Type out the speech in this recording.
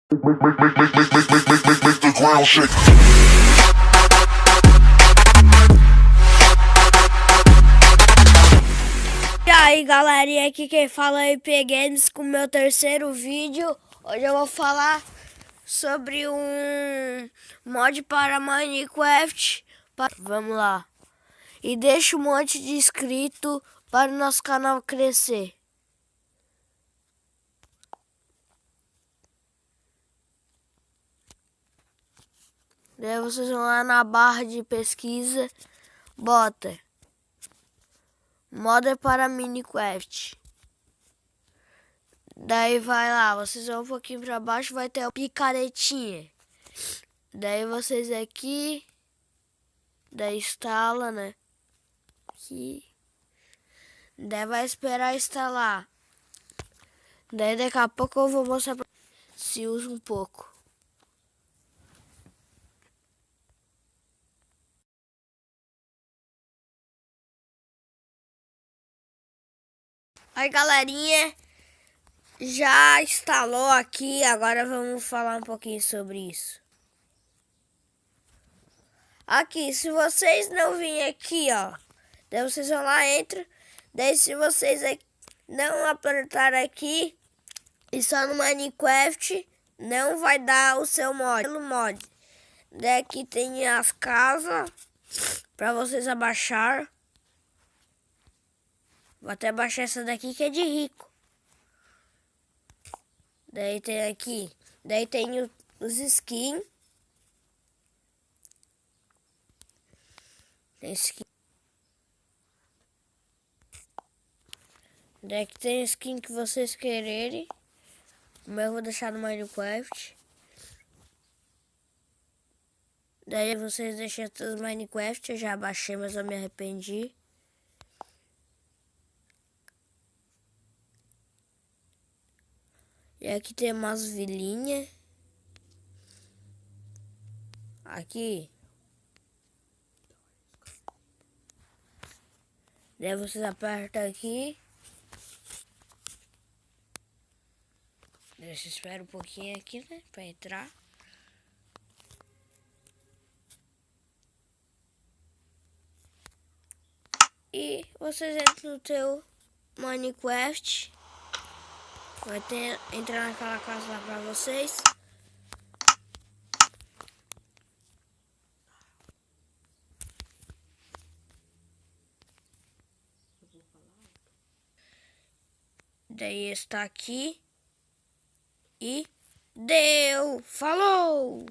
Make the ground shake. E aí galerinha, aqui quem fala é IP Games com o meu terceiro vídeo. Hoje eu vou falar sobre um mod para Minecraft. Vamos lá. E deixa um monte de inscrito para o nosso canal crescer. Daí vocês vão lá na barra de pesquisa, bota mod para Minecraft. Daí vai lá, vocês vão um pouquinho para baixo, vai ter a picaretinha. Daí vocês aqui, daí instala, né? Aqui. Daí vai esperar instalar. Daí daqui a pouco eu vou mostrar pra se usa um pouco. Aí galerinha, já instalou aqui, agora vamos falar um pouquinho sobre isso. Aqui, se vocês não virem aqui, ó, daí vocês vão lá, entram, daí se vocês não apertar aqui, e só no Minecraft, não vai dar o seu mod. Daqui tem as casas, para vocês abaixar. Vou até baixar essa daqui que é de rico. Daí tem aqui, daí tem os skins. Tem skin. Daí que tem skin que vocês quererem. Como eu vou deixar no Minecraft. Daí vocês deixam todos Minecraft. Eu já baixei, mas eu me arrependi. E aqui tem umas vilinhas. Aqui. Daí vocês apertam aqui. Deixa eu esperar um pouquinho aqui, né? Pra entrar. E vocês entram no teu Minecraft. Vai entrar naquela casa lá pra vocês. Daí está aqui. E deu! Falou!